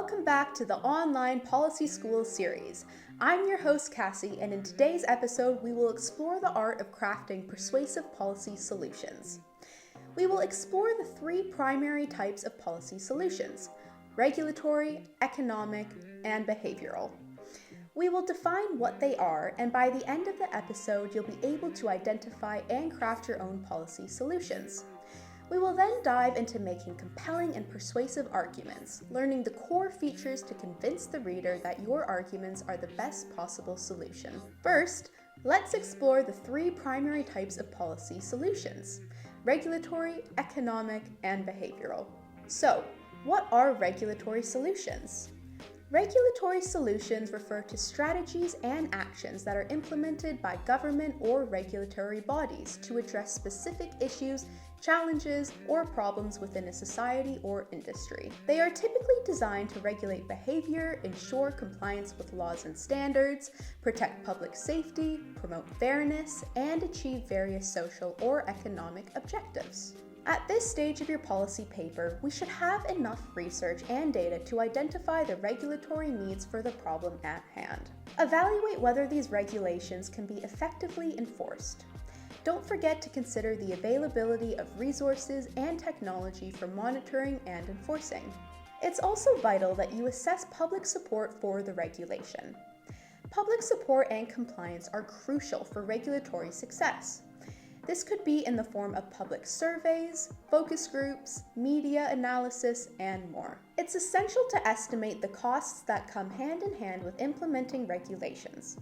Welcome back to the Online Policy School series. I'm your host Cassie, and in today's episode we will explore the art of crafting persuasive policy solutions. We will explore the three primary types of policy solutions: regulatory, economic, and behavioral. We will define what they are, and by the end of the episode you'll be able to identify and craft your own policy solutions. We will then dive into making compelling and persuasive arguments, learning the core features to convince the reader that your arguments are the best possible solution. First, let's explore the three primary types of policy solutions: regulatory, economic, and behavioral. So, what are regulatory solutions? Regulatory solutions refer to strategies and actions that are implemented by government or regulatory bodies to address specific issues, challenges, or problems within a society or industry. They are typically designed to regulate behavior, ensure compliance with laws and standards, protect public safety, promote fairness, and achieve various social or economic objectives. At this stage of your policy paper, we should have enough research and data to identify the regulatory needs for the problem at hand. Evaluate whether these regulations can be effectively enforced. Don't forget to consider the availability of resources and technology for monitoring and enforcing. It's also vital that you assess public support for the regulation. Public support and compliance are crucial for regulatory success. This could be in the form of public surveys, focus groups, media analysis, and more. It's essential to estimate the costs that come hand in hand with implementing regulations.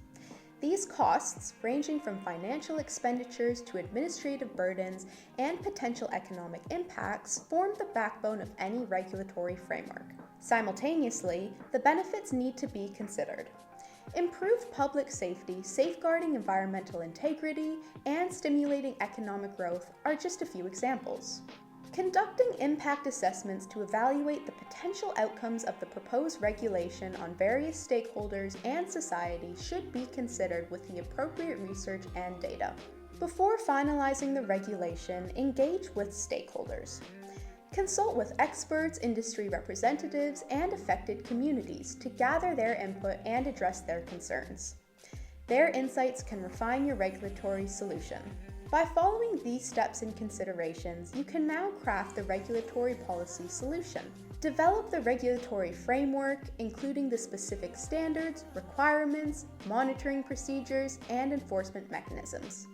These costs, ranging from financial expenditures to administrative burdens and potential economic impacts, form the backbone of any regulatory framework. Simultaneously, the benefits need to be considered. Improved public safety, safeguarding environmental integrity, and stimulating economic growth are just a few examples. Conducting impact assessments to evaluate the potential outcomes of the proposed regulation on various stakeholders and society should be considered with the appropriate research and data. Before finalizing the regulation, engage with stakeholders. Consult with experts, industry representatives, and affected communities to gather their input and address their concerns. Their insights can refine your regulatory solution. By following these steps and considerations, you can now craft the regulatory policy solution. Develop the regulatory framework, including the specific standards, requirements, monitoring procedures, and enforcement mechanisms.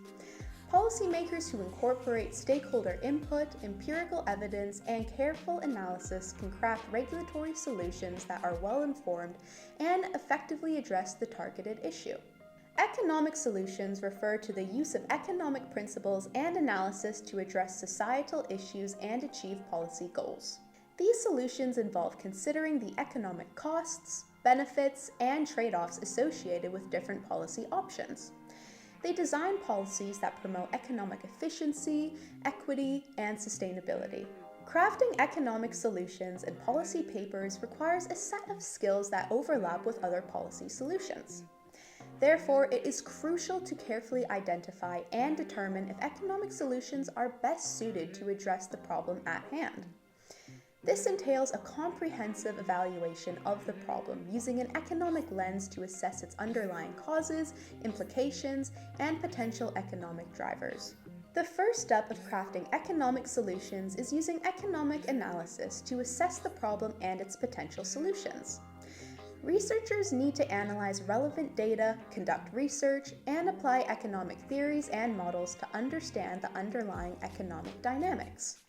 Policymakers who incorporate stakeholder input, empirical evidence, and careful analysis can craft regulatory solutions that are well-informed and effectively address the targeted issue. Economic solutions refer to the use of economic principles and analysis to address societal issues and achieve policy goals. These solutions involve considering the economic costs, benefits, and trade-offs associated with different policy options. They design policies that promote economic efficiency, equity, and sustainability. Crafting economic solutions and policy papers requires a set of skills that overlap with other policy solutions. Therefore, it is crucial to carefully identify and determine if economic solutions are best suited to address the problem at hand. This entails a comprehensive evaluation of the problem using an economic lens to assess its underlying causes, implications, and potential economic drivers. The first step of crafting economic solutions is using economic analysis to assess the problem and its potential solutions. Researchers need to analyze relevant data, conduct research, and apply economic theories and models to understand the underlying economic dynamics.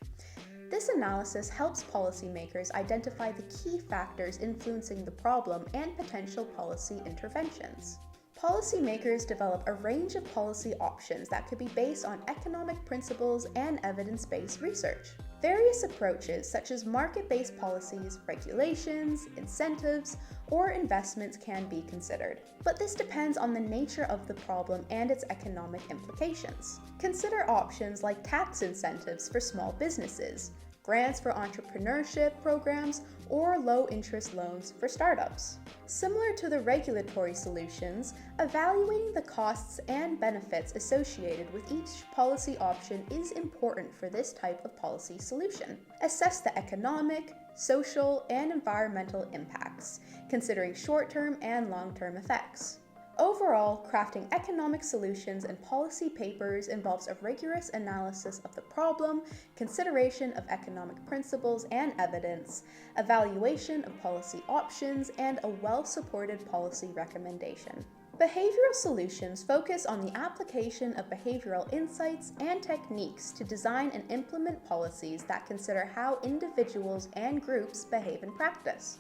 This analysis helps policymakers identify the key factors influencing the problem and potential policy interventions. Policymakers develop a range of policy options that could be based on economic principles and evidence-based research. Various approaches such as market-based policies, regulations, incentives, or investments can be considered, but this depends on the nature of the problem and its economic implications. Consider options like tax incentives for small businesses, grants for entrepreneurship programs, or low-interest loans for startups. Similar to the regulatory solutions, evaluating the costs and benefits associated with each policy option is important for this type of policy solution. Assess the economic, social, and environmental impacts, considering short-term and long-term effects. Overall, crafting economic solutions and policy papers involves a rigorous analysis of the problem, consideration of economic principles and evidence, evaluation of policy options, and a well-supported policy recommendation. Behavioral solutions focus on the application of behavioral insights and techniques to design and implement policies that consider how individuals and groups behave in practice.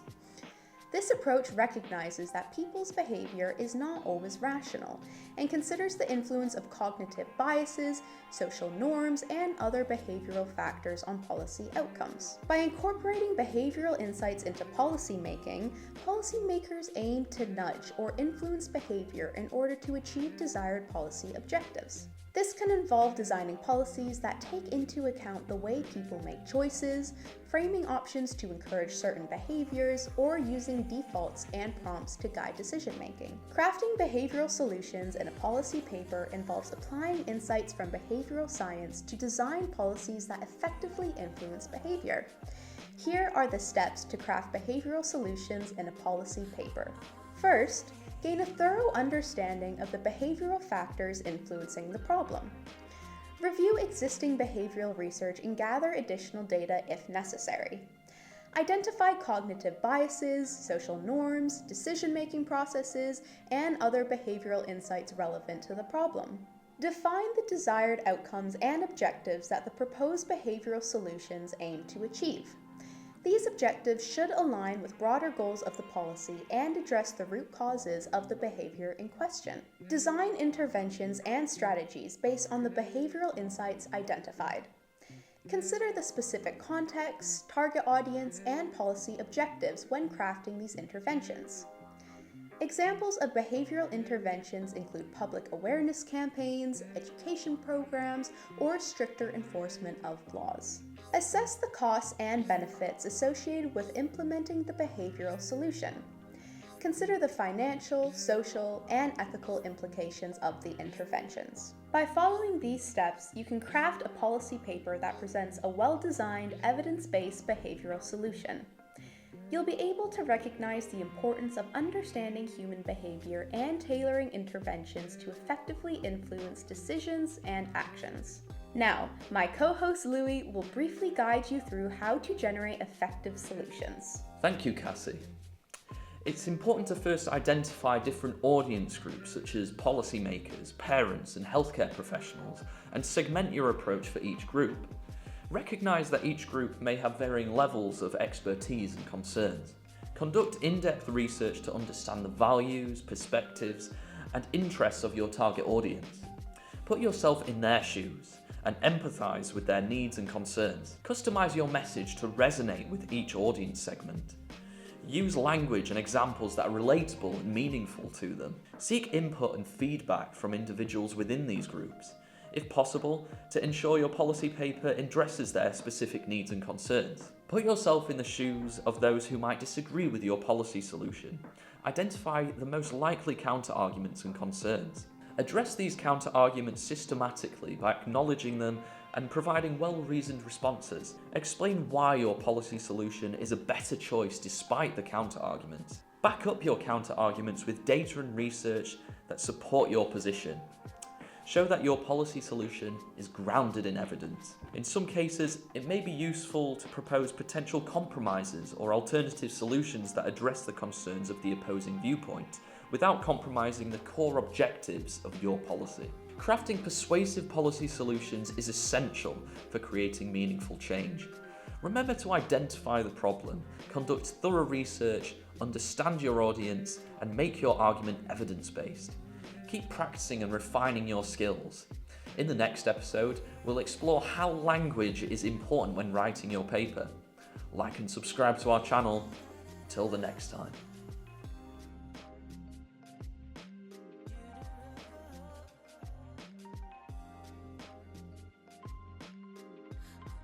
This approach recognizes that people's behavior is not always rational and considers the influence of cognitive biases, social norms, and other behavioral factors on policy outcomes. By incorporating behavioral insights into policymaking, policymakers aim to nudge or influence behavior in order to achieve desired policy objectives. This can involve designing policies that take into account the way people make choices, framing options to encourage certain behaviors, or using defaults and prompts to guide decision-making. Crafting behavioral solutions in a policy paper involves applying insights from behavioral science to design policies that effectively influence behavior. Here are the steps to craft behavioral solutions in a policy paper. First, gain a thorough understanding of the behavioral factors influencing the problem. Review existing behavioral research and gather additional data if necessary. Identify cognitive biases, social norms, decision-making processes, and other behavioral insights relevant to the problem. Define the desired outcomes and objectives that the proposed behavioral solutions aim to achieve. These objectives should align with broader goals of the policy and address the root causes of the behavior in question. Design interventions and strategies based on the behavioral insights identified. Consider the specific context, target audience, and policy objectives when crafting these interventions. Examples of behavioral interventions include public awareness campaigns, education programs, or stricter enforcement of laws. Assess the costs and benefits associated with implementing the behavioral solution. Consider the financial, social, and ethical implications of the interventions. By following these steps, you can craft a policy paper that presents a well-designed, evidence-based behavioral solution. You'll be able to recognize the importance of understanding human behavior and tailoring interventions to effectively influence decisions and actions. Now, my co-host Louis will briefly guide you through how to generate effective solutions. Thank you, Cassie. It's important to first identify different audience groups such as policymakers, parents, and healthcare professionals, and segment your approach for each group. Recognise that each group may have varying levels of expertise and concerns. Conduct in-depth research to understand the values, perspectives, and interests of your target audience. Put yourself in their shoes and empathise with their needs and concerns. Customise your message to resonate with each audience segment. Use language and examples that are relatable and meaningful to them. Seek input and feedback from individuals within these groups, if possible, to ensure your policy paper addresses their specific needs and concerns. Put yourself in the shoes of those who might disagree with your policy solution. Identify the most likely counter-arguments and concerns. Address these counter-arguments systematically by acknowledging them and providing well-reasoned responses. Explain why your policy solution is a better choice despite the counter-arguments. Back up your counter-arguments with data and research that support your position. Show that your policy solution is grounded in evidence. In some cases, it may be useful to propose potential compromises or alternative solutions that address the concerns of the opposing viewpoint, without compromising the core objectives of your policy. Crafting persuasive policy solutions is essential for creating meaningful change. Remember to identify the problem, conduct thorough research, understand your audience, and make your argument evidence-based. Keep practicing and refining your skills. In the next episode, we'll explore how language is important when writing your paper. Like and subscribe to our channel. Till the next time.